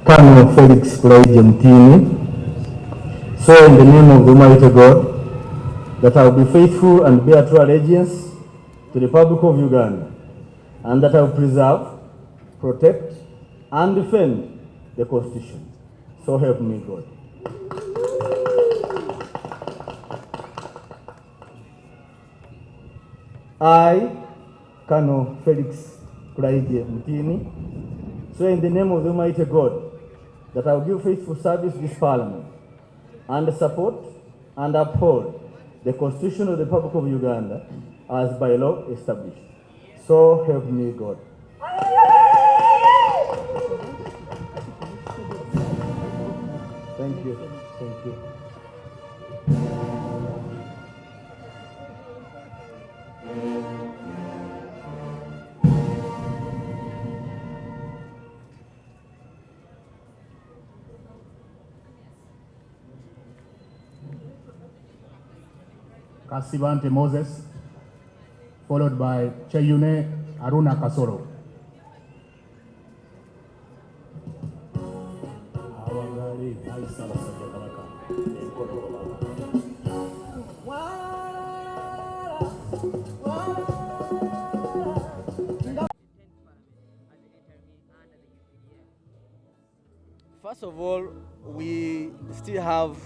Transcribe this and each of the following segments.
Clonel Felix Kulayige, swear in the name of the Almighty God that I will be faithful and bear true allegiance to the Republic of Uganda, and that I will preserve, protect, and defend the Constitution. So help me God. I, Clonel Felix Kulayige, swear in the name of the Almighty God that I will give faithful service to this Parliament and support and uphold the Constitution of the Republic of Uganda as by law established. So help me God. Thank you. Thank you. Kasibante Moses, followed by Cheyune Aruna Kasoro. First of all, we still have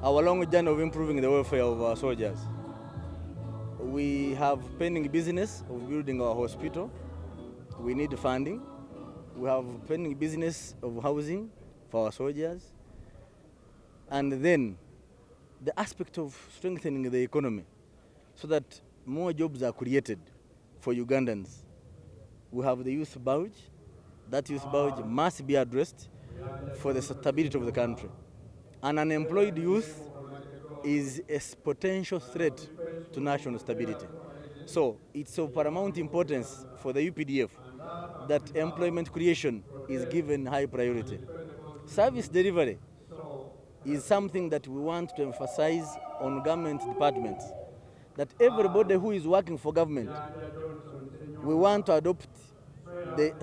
our long journey of improving the welfare of our soldiers. We have pending business of building our hospital. We need funding. We have pending business of housing for our soldiers. And then the aspect of strengthening the economy so that more jobs are created for Ugandans. We have the youth bulge. That youth bulge must be addressed for the stability of the country. An unemployed youth is a potential threat to national stability. So it's of paramount importance for the UPDF that employment creation is given high priority. Service delivery is something that we want to emphasize on government departments, that everybody who is working for government, we want to adopt the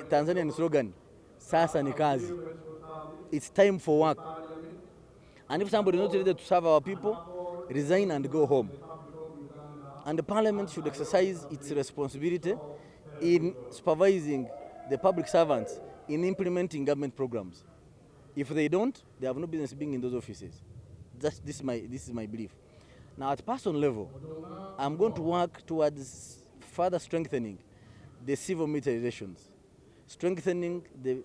Tanzanian slogan, Sasa ni kazi. It's time for work. And if somebody is not ready to serve our people, resign and go home. And the Parliament should exercise its responsibility in supervising the public servants in implementing government programs. If they don't, they have no business being in those offices. This is my belief. Now, at personal level, I'm going to work towards further strengthening the civil-military relations, strengthening the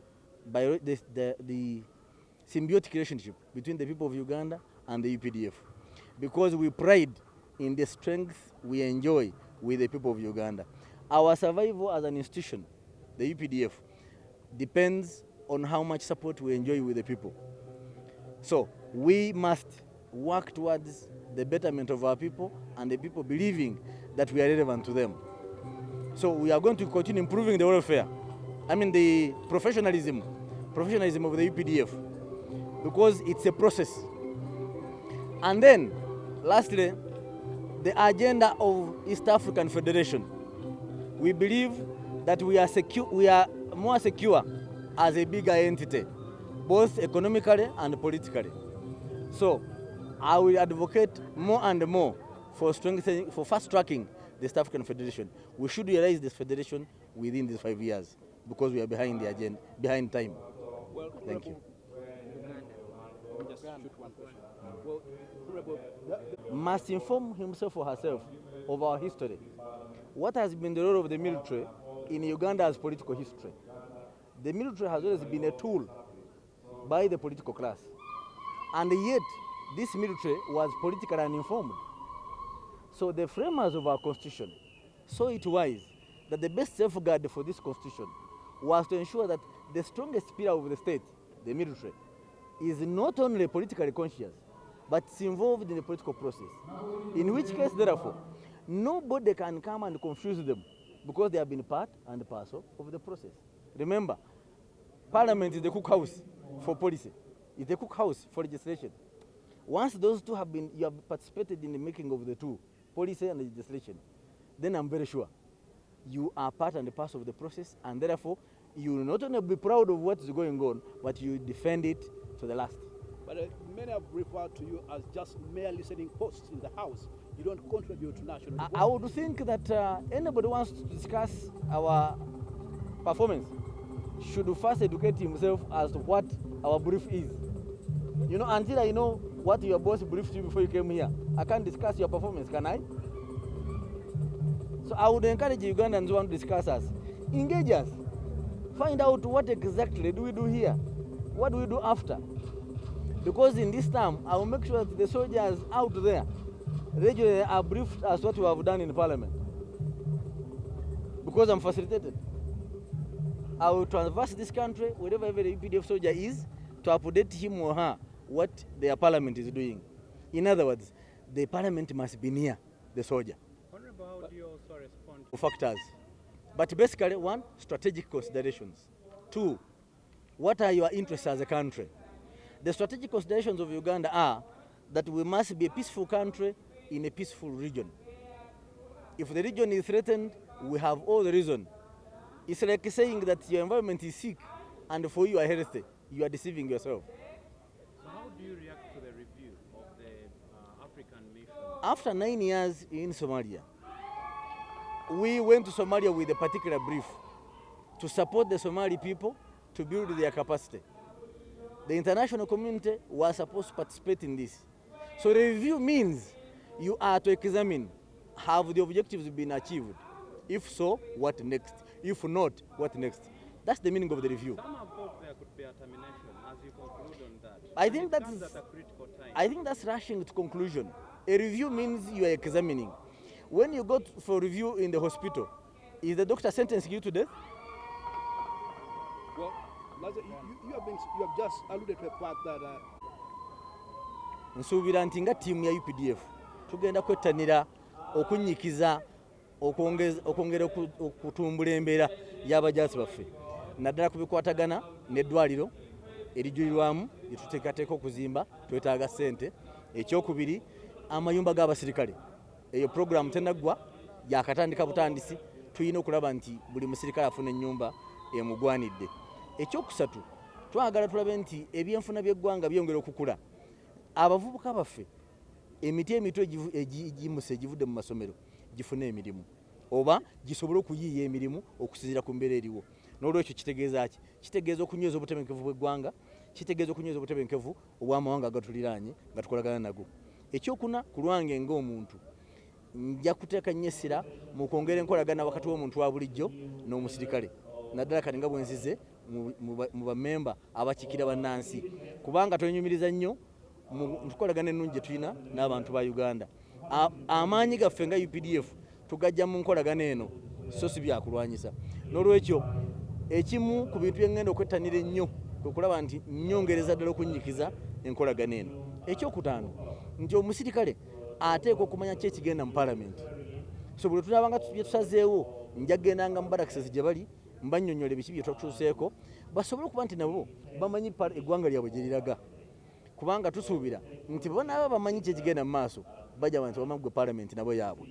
symbiotic relationship between the people of Uganda and the UPDF, because we pride in the strength we enjoy with the people of Uganda. Our survival as an institution, the UPDF, depends on how much support we enjoy with the people. So we must work towards the betterment of our people and the people believing that we are relevant to them. So we are going to continue improving the welfare. I mean the professionalism of the UPDF, because it's a process. And then, lastly, the agenda of East African Federation. We believe that we are more secure as a bigger entity, both economically and politically. So, I will advocate more and more for fast-tracking the East African Federation. We should realize this federation within these 5 years, because we are behind the agenda, behind time. Well, thank you. Just shoot one question. Must inform himself or herself of our history. What has been the role of the military in Uganda's political history? The military has always been a tool by the political class. And yet, this military was politically uninformed. So the framers of our constitution saw it wise that the best safeguard for this constitution was to ensure that the strongest pillar of the state, the military, is not only politically conscious, but it's involved in the political process. In which case, therefore, nobody can come and confuse them, because they have been part and parcel of the process. Remember, Parliament is the cookhouse for policy. It's the cookhouse for legislation. Once those two you have participated in the making of the two, policy and legislation, then I'm very sure you are part and parcel of the process, and therefore you will not only be proud of what is going on, but you defend it to the last. But many have referred to you as just merely sitting posts in the House. You don't contribute to national development. I would think that anybody wants to discuss our performance should first educate himself as to what our brief is. You know, until I know what your boss briefed you before you came here, I can't discuss your performance, can I? So I would encourage Ugandans who want to discuss us, engage us, find out what exactly do we do here, what do we do after. Because in this term, I will make sure that the soldiers out there regularly are briefed as what we have done in Parliament. Because I'm facilitated. I will traverse this country, wherever every UPDF soldier is, to update him or her what their Parliament is doing. In other words, the Parliament must be near the soldier. Honorable, how do you also respond to Factors. But basically, one, strategic considerations. Two, what are your interests as a country? The strategic considerations of Uganda are that we must be a peaceful country in a peaceful region. If the region is threatened, we have all the reason. It's like saying that your environment is sick and for you are healthy. You are deceiving yourself. So how do you react to the review of the African mission? After 9 years in Somalia, we went to Somalia with a particular brief to support the Somali people to build their capacity. The international community was supposed to participate in this. So the review means you are to examine, have the objectives been achieved? If so, what next? If not, what next? That's the meaning of the review. Some have thought there could be a termination as you conclude on that. I think It comes at a critical time. I think that's rushing to conclusion. A review means you are examining. When you go for review in the hospital, is the doctor sentencing you to death? Well, you have just alluded to the fact that Nsuubira nti nga tiimu ya UPDF tugenda kwettanira okunyikiza okwongera okutumbula embeera y'abajaasi baffe naddala ku bikwatagana n'eddwaliro erijulirwamu lye tuteekateeka okuzimba twetaaga ssente. Ekyokubiri, amayumba g'abasirikale, eyo puroguramu tenaggwa, yakatandika butandisi, tulina okulaba nti buli musirikale afuna ennyumba emugwanidde. Ekyokusatu, twagala tulabe nti ebyenfuna by'eggwanga byongera okukula. Abavubuka baffe emiti emito egimuse egivudde mu masomero gifuna emirimu oba gisobole okuyiiya emirimu okusinziira ku mbeera eriwo. N'olwekyo kitegeeza ki? Kitegeeza okunyweza obutebenkevu bw'eggwanga, kitegeeza okunyweza obutebenkevu obw'amawanga agatuliraanye nga tukolagana nago. Ekyokuna ku lwange ng'omuntu nja kuteeka nnyo essira mu kwongera enkolagana wakati w'omuntu wa bulijjo n'omusirikale, naddala kati nga bwe nzize mu bammemba abakiikira bannansi, kubanga twenyumiriza nnyo mu nkolagana ennungi gye tulina n'abantu ba Uganda. Amaanyi gaffe nga UPDF tugajja mu nkolagana eno, so si byakulwanyisa. N'olwekyo ekimu ku bintu bye ngenda okwettanira ennyo kwe kulaba nti nnyongereza ddala okunnyikiza enkolagana eno. Ekyokutaano nti omusirikale ateekwa okumanya ki ekigenda mu Parliament. So bwe tunabanga bye tusazeewo, nja kugendanga mu barakisezi gye bali, mbannyonnyola biki bye tutuuseeko, basobole okuba nti nabo bamanyi eggwanga lyabwe gye liraga. Kubanga tusuubira nti bo nabo bamanyi ki ekigenda mu maaso, bajja nti bamaggwe Parliament nabo yaabwe.